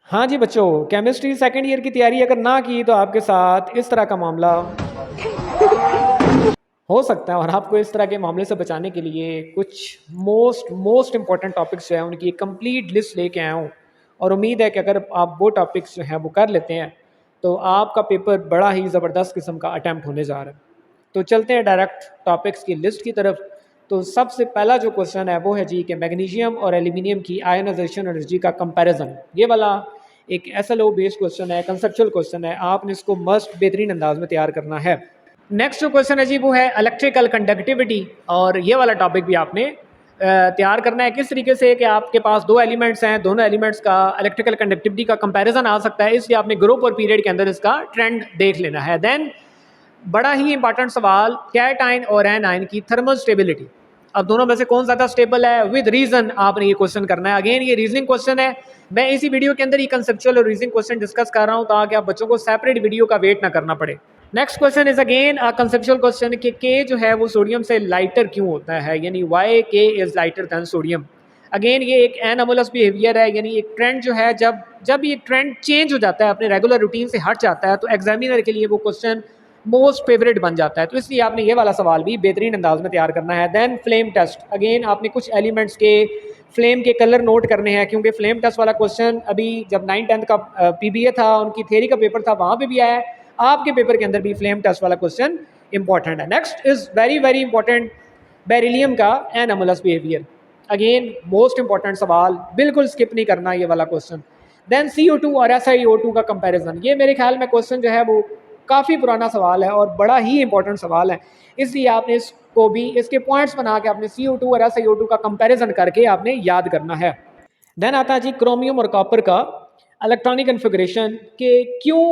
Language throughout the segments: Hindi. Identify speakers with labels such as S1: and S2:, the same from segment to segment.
S1: हाँ जी बच्चों, केमिस्ट्री सेकंड ईयर की तैयारी अगर ना की तो आपके साथ इस तरह का मामला हो सकता है। और आपको इस तरह के मामले से बचाने के लिए कुछ मोस्ट मोस्ट इंपॉर्टेंट टॉपिक्स जो है उनकी एक कंप्लीट लिस्ट लेके आया हूँ। और उम्मीद है कि अगर आप वो टॉपिक्स जो हैं वो कर लेते हैं तो आपका पेपर बड़ा ही ज़बरदस्त किस्म का अटैम्प्ट होने जा रहा है। तो चलते हैं डायरेक्ट टॉपिक्स की लिस्ट की तरफ। तो सबसे पहला जो क्वेश्चन है वो है जी कि मैग्नीशियम और एल्यूमिनियम की आयनाइजेशन एनर्जी का कंपैरिजन। ये वाला एक SLO बेस्ड क्वेश्चन है, कंसेप्चुअल क्वेश्चन है, आपने इसको मस्ट बेहतरीन अंदाज में तैयार करना है। नेक्स्ट जो क्वेश्चन है जी वो है इलेक्ट्रिकल कंडक्टिविटी। और ये वाला टॉपिक भी आपने तैयार करना है किस तरीके से कि आपके पास दो एलिमेंट्स हैं, दोनों एलिमेंट्स का इलेक्ट्रिकल कंडक्टिविटी का कंपैरिजन आ सकता है, इसलिए आपने ग्रुप और पीरियड के अंदर इसका ट्रेंड देख लेना है। देन बड़ा ही इंपॉर्टेंट सवाल, कैटाइन और एनाइन की थर्मल स्टेबिलिटी। अब दोनों में से कौन ज़्यादा स्टेबल है, विद रीजन आपने ये क्वेश्चन करना है। अगेन ये रीजनिंग क्वेश्चन है, मैं इसी वीडियो के अंदर ही कंसेप्चुअल और रीजनिंग क्वेश्चन डिस्कस कर रहा हूँ ताकि आप बच्चों को सेपरेट वीडियो का वेट ना करना पड़े। Next question is again a conceptual question कि के जो है वो सोडियम से लाइटर क्यों होता है, यानी वाई के is lighter then sodium. Again ये एक एनोमलस बिहेवियर है, यानी एक ट्रेंड जो है जब जब ये ट्रेंड चेंज हो जाता है, अपने रेगुलर रूटीन से हट जाता है, तो एग्जामिनर के लिए वो क्वेश्चन मोस्ट फेवरेट बन जाता है। तो इसलिए आपने ये वाला सवाल भी बेहतरीन अंदाज में तैयार करना है। देन फ्लेम टेस्ट, अगेन आपने कुछ एलिमेंट्स के फ्लेम के कलर नोट करने हैं, क्योंकि फ्लेम टेस्ट वाला क्वेश्चन अभी जब 9th-10th का PBA था, उनकी थ्योरी का पेपर था, वहाँ पे भी आया है, आपके पेपर के अंदर भी फ्लेम टेस्ट वाला क्वेश्चन इंपॉर्टेंट है। Next is very very important, beryllium का anomalous behaviour. Again most important सवाल, बिल्कुल स्किप नहीं करना ये वाला क्वेश्चन। देन CO2 और SiO2 का कंपैरिजन, ये मेरे ख्याल में क्वेश्चन जो है वो काफ़ी पुराना सवाल है और बड़ा ही इंपॉर्टेंट सवाल है, इसलिए आपने इसको भी इसके पॉइंट्स बना के आपने CO2 और SiO2 का कंपैरिजन करके आपने याद करना है। देन आता है जी क्रोमियम और कॉपर का इलेक्ट्रॉनिक कन्फिग्रेशन के क्यों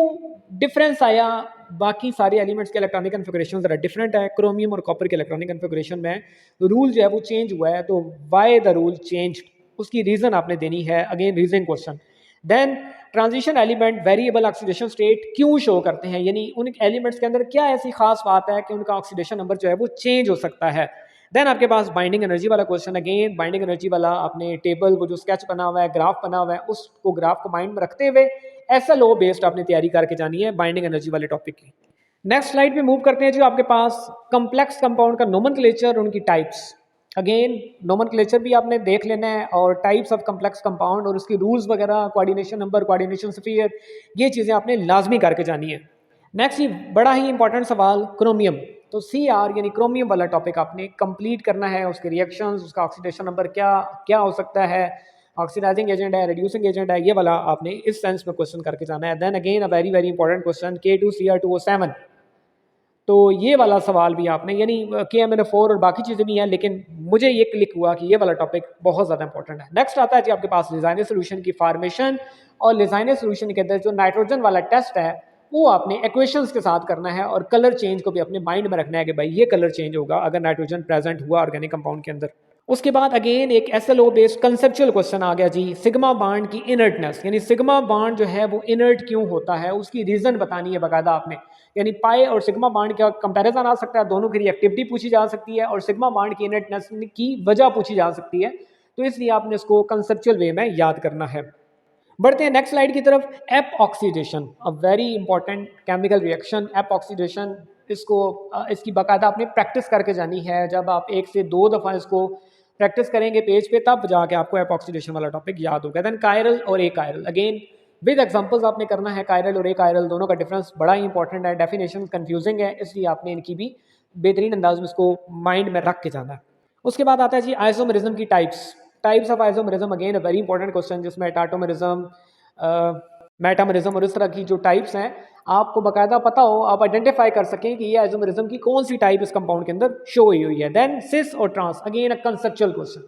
S1: डिफरेंस आया, बाकी सारे एलिमेंट्स के इलेक्ट्रॉनिक कन्फिग्रेशन ज़रा डिफरेंट है, क्रोमियम और कॉपर के इलेक्ट्रॉनिक कन्फिग्रेशन में रूल जो है वो चेंज हुआ है, तो वाई द रूल चेंज, उसकी रीज़न आपने देनी है। Again reasoning question. Then transition element variable oxidation state क्यों शो करते हैं, यानी उन एलिमेंट्स के अंदर क्या ऐसी खास बात है कि उनका ऑक्सीडेशन नंबर जो है वो चेंज हो सकता है। देन आपके पास बाइंडिंग एनर्जी वाला क्वेश्चन, अगेन बाइंडिंग एनर्जी वाला आपने टेबल, वो जो स्केच बना हुआ है, ग्राफ बना हुआ है, उसको ग्राफ को माइंड में रखते हुए SLO बेस्ड आपने तैयारी करके जानी है बाइंडिंग एनर्जी वाले टॉपिक की। नेक्स्ट स्लाइड पे मूव करते हैं जो आपके पास कॉम्प्लेक्स कंपाउंड का नोमेनक्लेचर, उनकी टाइप्स। अगेन नोमेनक्लेचर भी आपने देख लेना है और टाइप्स ऑफ कॉम्प्लेक्स कंपाउंड और उसकी रूल्स वगैरह, कोऑर्डिनेशन नंबर, कोऑर्डिनेशन स्फीयर, ये चीज़ें आपने लाजमी करके जानी है। नेक्स्ट ये बड़ा ही इंपॉर्टेंट सवाल क्रोमियम, तो CR यानी क्रोमियम वाला टॉपिक आपने कंप्लीट करना है, उसके रिएक्शंस, उसका ऑक्सीडेशन नंबर क्या क्या हो सकता है, ऑक्सीडाइजिंग एजेंट है, रिड्यूसिंग एजेंट है, ये वाला आपने इस सेंस में क्वेश्चन करके जाना है। Then again a very very important question K2Cr2O7, तो ये वाला सवाल भी आपने, यानी KMnO4 और बाकी चीज़ें भी हैं, लेकिन मुझे ये क्लिक हुआ कि ये वाला टॉपिक बहुत ज़्यादा इंपॉर्टेंट है। नेक्स्ट आता है जी आपके पास लिजाइनर सोल्यूशन की फॉर्मेशन, और लिजाइनर सोल्यूशन के अंदर जो नाइट्रोजन वाला टेस्ट है वो आपने इक्वेशंस के साथ करना है, और कलर चेंज को भी अपने माइंड में रखना है कि भाई ये कलर चेंज होगा अगर नाइट्रोजन प्रेजेंट हुआ ऑर्गेनिक कंपाउंड के अंदर। उसके बाद अगेन एक SLO बेस्ड कंसेप्चुअल क्वेश्चन आ गया जी, सिग्मा बॉन्ड की इनर्टनेस, यानी सिग्मा बॉन्ड जो है वो इनर्ट क्यों होता है, उसकी रीज़न बतानी है बाकायदा आपने। यानी पाई और सिग्मा बॉन्ड का कंपैरिजन आ सकता है, दोनों की रिएक्टिविटी पूछी जा सकती है और सिग्मा बॉन्ड की इनर्टनेस की वजह पूछी जा सकती है, तो इसलिए आपने इसको कंसेप्चुअल वे में याद करना है। बढ़ते हैं नेक्स्ट स्लाइड की तरफ। App oxidation, a very important chemical reaction, app oxidation, इसको इसकी बाकायदा आपने प्रैक्टिस करके जानी है। जब आप 1 से 2 दफ़ा इसको प्रैक्टिस करेंगे पेज पे, तब जाके आपको एप ऑक्सीडेशन वाला टॉपिक याद होगा। देन कायरल और ए कायरल, अगेन विद एग्जांपल्स आपने करना है। कायरल और ए कायरल दोनों का डिफरेंस बड़ा ही इंपॉर्टेंट है, डेफिनेशन कंफ्यूजिंग है, इसलिए आपने इनकी भी बेहतरीन अंदाज में इसको माइंड में रख के जाना है। उसके बाद आता है जी आइसोमेरिज्म की types of isomerism, again a very important question, जिसमें टाटोमेरिज्म, मेटामेरिज्म और इस तरह की जो टाइप्स हैं आपको बाकायदा पता हो, आप आइडेंटिफाई कर सकें कि ये आइसोमेरिज्म की कौन सी टाइप इस कंपाउंड के अंदर शो हुई है। देन सिस और trans, again a conceptual question,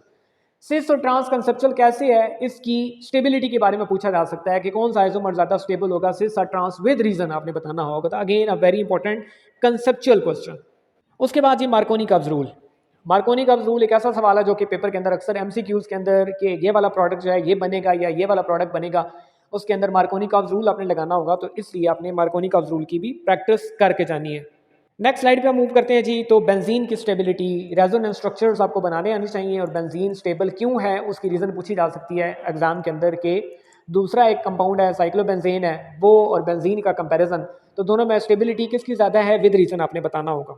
S1: cis और ट्रांस कंसेप्चुअल कैसे है, इसकी स्टेबिलिटी के बारे में पूछा जा सकता है कि कौन सा आइसोमर ज़्यादा स्टेबल होगा, सिस और ट्रांस, विद रीजन आपने बताना होगा। तो again a very important conceptual question. उसके बाद जी मार्कोनी कब्ज रूल, मार्कोनी कब्ज रूल एक ऐसा सवाल है जो कि पेपर के अंदर अक्सर MCQs के अंदर कि ये वाला प्रोडक्ट जो है ये बनेगा या ये वाला प्रोडक्ट बनेगा, उसके अंदर मार्कोनी कब्ज रूल आपने लगाना होगा, तो इसलिए आपने मार्कोनी कब्ज रूल की भी प्रैक्टिस करके जानी है। नेक्स्ट स्लाइड पे हम मूव करते हैं जी, तो बेंजीन की स्टेबिलिटी, रेजोनेंस स्ट्रक्चर्स आपको बनाने आने चाहिए, और बेंजीन स्टेबल क्यों है उसकी रीज़न पूछी जा सकती है एग्जाम के अंदर के दूसरा एक कंपाउंड है साइक्लोबेंजीन है, वो और बेंजीन का कंपैरिजन, तो दोनों में स्टेबिलिटी किसकी ज़्यादा है, विद रीज़न आपने बताना होगा।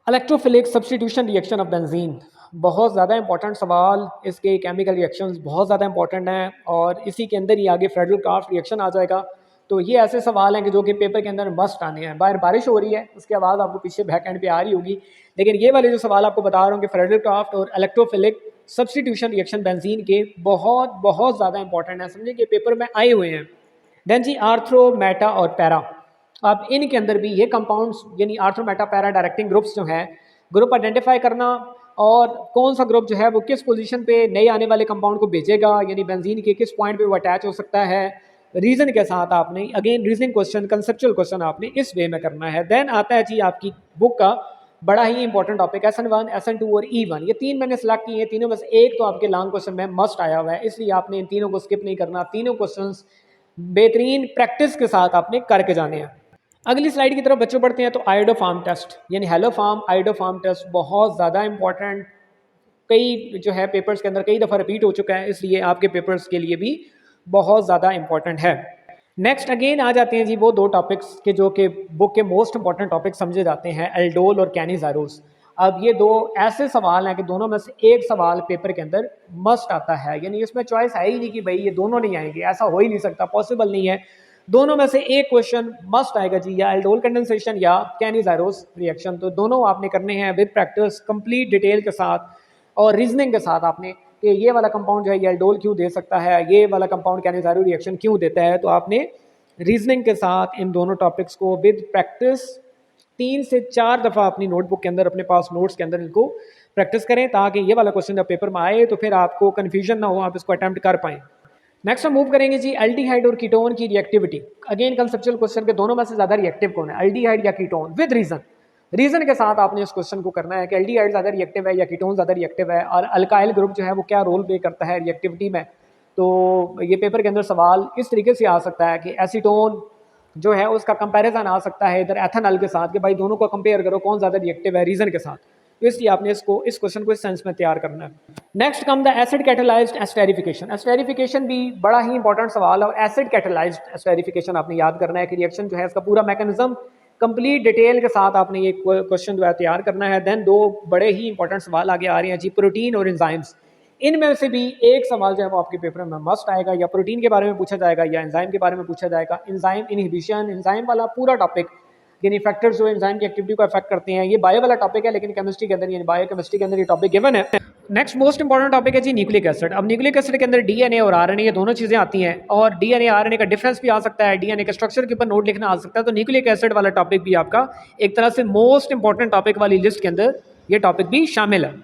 S1: Electrophilic substitution reaction of benzene, बहुत ज़्यादा इंपॉर्टेंट सवाल, इसके केमिकल रिएक्शंस बहुत ज़्यादा इंपॉर्टेंट हैं और इसी के अंदर ही आगे फ्रेडल-क्राफ्ट रिएक्शन आ जाएगा। तो ये ऐसे सवाल हैं कि जो कि पेपर के अंदर मस्ट आने हैं। बाहर बारिश हो रही है, उसकी आवाज़ आपको पीछे बैक एंड पे आ रही होगी, लेकिन ये वाले जो सवाल आपको बता रहा हूँ कि फ्रेडल-क्राफ्ट और इलेक्ट्रोफिलिक सब्स्टिट्यूशन रिएक्शन बेंजीन के बहुत बहुत ज़्यादा इंपॉर्टेंट है, समझे कि पेपर में आए हुए हैं। देन जी आर्थ्रो, मेटा और पैरा, अब इनके अंदर भी ये कंपाउंड्स यानी arthro, Meta, para directing groups जो हैं, ग्रुप आइडेंटिफाई करना और कौन सा ग्रुप जो है वो किस पोजीशन पे नए आने वाले कंपाउंड को भेजेगा, यानी बेंजीन के किस पॉइंट पे वो अटैच हो सकता है, रीज़न के साथ आपने again reasoning question, conceptual question आपने इस वे में करना है। देन आता है जी आपकी बुक का बड़ा ही इंपॉर्टेंट टॉपिक SN1, SN2 और E1, ये तीन मैंने सेलेक्ट किए हैं, तीनों में से एक तो आपके लॉन्ग क्वेश्चन में मस्ट आया हुआ है, इसलिए आपने इन तीनों को स्किप नहीं करना, तीनों क्वेश्चंस बेहतरीन प्रैक्टिस के साथ आपने करके जाने हैं। अगली स्लाइड की तरफ बच्चों बढ़ते हैं, तो आयोडो फार्म टेस्ट यानी haloform iodoform test बहुत ज़्यादा इंपॉर्टेंट, कई जो है पेपर्स के अंदर कई दफ़ा रिपीट हो चुका है, इसलिए आपके पेपर्स के लिए भी बहुत ज़्यादा इंपॉर्टेंट है। नेक्स्ट अगेन आ जाते हैं जी वो दो टॉपिक्स के जो कि बुक के मोस्ट इंपॉर्टेंट टॉपिक समझे जाते हैं, एल्डोल और कैनिजारोस। अब ये दो ऐसे सवाल हैं कि दोनों में से एक सवाल पेपर के अंदर मस्ट आता है, यानी इसमें चॉइस है ही नहीं कि भाई ये दोनों नहीं आएंगे, ऐसा हो ही नहीं सकता, पॉसिबल नहीं है, दोनों में से एक क्वेश्चन मस्ट आएगा जी, या एल्डोल कंडेंसेशन या कैनिजारोस रिएक्शन। तो दोनों आपने करने हैं विद प्रैक्टिस, कंप्लीट डिटेल के साथ और रीजनिंग के साथ आपने कि ये वाला कंपाउंड जो है ये एल्डोल क्यों दे सकता है, ये वाला कंपाउंड कैनिजारो रिएक्शन क्यों देता है। तो आपने रीजनिंग के साथ इन दोनों टॉपिक्स को विद प्रैक्टिस 3 से 4 दफ़ा अपनी नोटबुक के अंदर, अपने पास नोट्स के अंदर इनको प्रैक्टिस करें, ताकि ये वाला क्वेश्चन जब पेपर में आए तो फिर आपको कन्फ्यूजन ना हो, आप इसको अटैम्प्ट कर पाएँ। नेक्स्ट हम मूव करेंगे जी एल्डिहाइड और कीटोन की रिएक्टिविटी। अगेन कंसेप्चुअल क्वेश्चन के दोनों में से ज़्यादा रिएक्टिव कौन है, एल्डिहाइड या कीटोन, विद रीजन, रीजन के साथ आपने इस क्वेश्चन को करना है कि एल्डिहाइड ज़्यादा रिएक्टिव है या कीटोन ज़्यादा रिएक्टिव है, और अल्काइल ग्रुप जो है वो क्या रोल प्ले करता है रिएक्टिविटी में। तो ये पेपर के अंदर सवाल इस तरीके से आ सकता है कि एसीटोन जो है उसका कंपैरिजन आ सकता है इधर एथेनॉल के साथ कि भाई दोनों को कंपेयर करो कौन ज़्यादा रिएक्टिव है रीजन के साथ। तो इसलिए आपने इस क्वेश्चन को इस सेंस में तैयार करना है। Next come the acid catalysed esterification. Esterification भी बड़ा ही इंपॉर्टेंट सवाल है, और एसिड कैटेलाइज्ड एस्टेरिफिकेशन आपने याद करना है कि रिएक्शन जो है इसका पूरा मैकेनिज्म कंप्लीट डिटेल के साथ आपने ये क्वेश्चन जो है तैयार करना है। देन दो बड़े ही इंपॉर्टेंट सवाल आगे आ रहे हैं जी, प्रोटीन और एंजाइम्स। इनमें से भी एक सवाल जो है वो आपके पेपर में मस्ट आएगा, या प्रोटीन के बारे में पूछा जाएगा या एंजाइम के बारे में पूछा जाएगा। एंजाइम इनहिबिशन, एंजाइम वाला पूरा टॉपिक, यानी फैक्टर्स जो एंजाइम की एक्टिविटी को अफेक्ट करते हैं, ये बायो वाला टॉपिक है, लेकिन केमिस्ट्री के अंदर यानी बायोकेमिस्ट्री के अंदर ये टॉपिक गिवन है। नेक्स्ट मोस्ट इंपॉर्टेंट टॉपिक है जी न्यूक्लिक एसिड। अब न्यूक्लिक एसिड के अंदर डीएनए और आरएनए ये दोनों चीज़ें आती हैं, और डीएनए आरएनए का डिफरेंस भी आ सकता है, डीएनए के स्ट्रक्चर के ऊपर नोट लिखना आ सकता है। तो न्यूक्लिक एसिड वाला टॉपिक भी आपका एक तरह से मोस्ट इंपॉर्टेंट टॉपिक वाली लिस्ट के अंदर ये टॉपिक भी शामिल है।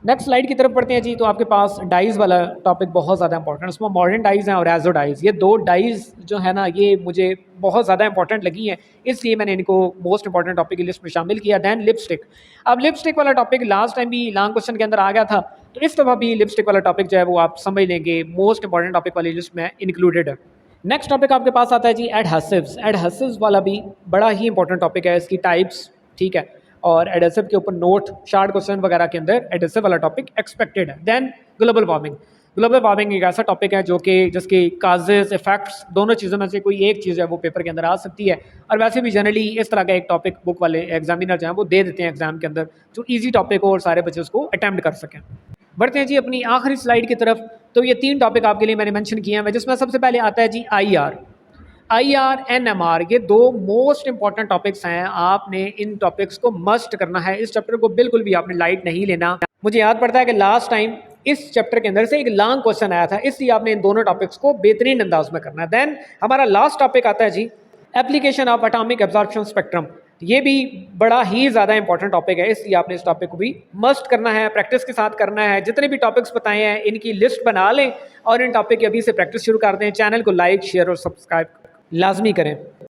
S1: नेक्स्ट स्लाइड की तरफ पढ़ते हैं जी, तो आपके पास डाइज वाला टॉपिक बहुत ज़्यादा इंपॉर्टेंट, उसमें मॉडर्न डाइज हैं और एजो डाइज। ये दो डाइज जो है ना ये मुझे बहुत ज़्यादा इंपॉर्टेंट लगी हैं, इसलिए मैंने इनको मोस्ट इंपॉर्टेंट टॉपिक की लिस्ट में शामिल किया। Then lipstick. अब लिपस्टिक वाला टॉपिक लास्ट टाइम भी लॉन्ग क्वेश्चन के अंदर आ गया था, तो इस दफ़ा भी लिपस्टिक वाला टॉपिक जो है वो आप समझ लेंगे मोस्ट इंपॉर्टेंट टॉपिक वाली लिस्ट में इंक्लूडेड है। नेक्स्ट टॉपिक आपके पास आता है जी एडहेसिव्स। एडहेसिव्स वाला भी बड़ा ही इंपॉर्टेंट टॉपिक है, इसकी टाइप्स, ठीक है, और एडहेसिव के ऊपर नोट शार्ट क्वेश्चन वगैरह के अंदर एडहेसिव वाला टॉपिक एक्सपेक्टेड है। Then global warming. Global warming एक ऐसा टॉपिक है जो कि जिसके काजेज इफेक्ट्स दोनों चीज़ों में से कोई एक चीज़ है वो पेपर के अंदर आ सकती है, और वैसे भी जनरली इस तरह का एक टॉपिक बुक वाले एग्जामिनर जो हैं वो दे देते हैं एग्जाम के अंदर, जो ईजी टॉपिक हो और सारे बच्चे उसको अटैम्प्ट कर सकें। बढ़ते हैं जी अपनी आखिरी स्लाइड की तरफ। तो ये 3 टॉपिक आपके लिए मैंने मेंशन किए हैं, जिसमें सबसे पहले आता है जी IR NMR। ये दो मोस्ट इंपॉर्टेंट टॉपिक्स हैं, आपने इन टॉपिक्स को मस्ट करना है, इस चैप्टर को बिल्कुल भी आपने लाइट नहीं लेना। मुझे याद पड़ता है कि लास्ट टाइम इस चैप्टर के अंदर से एक लॉन्ग क्वेश्चन आया था, इसलिए आपने इन दोनों टॉपिक्स को बेहतरीन अंदाज में करना है। देन हमारा लास्ट टॉपिक आता है जी application of atomic absorption spectrum. ये भी बड़ा ही ज़्यादा इंपॉर्टेंट टॉपिक है, इसलिए आपने इस टॉपिक को भी मस्ट करना है, प्रैक्टिस के साथ करना है। जितने भी टॉपिक्स बताए हैं इनकी लिस्ट बना लें और इन टॉपिक की अभी से प्रैक्टिस शुरू कर दें। चैनल को लाइक, शेयर और सब्सक्राइब लाजमी करें।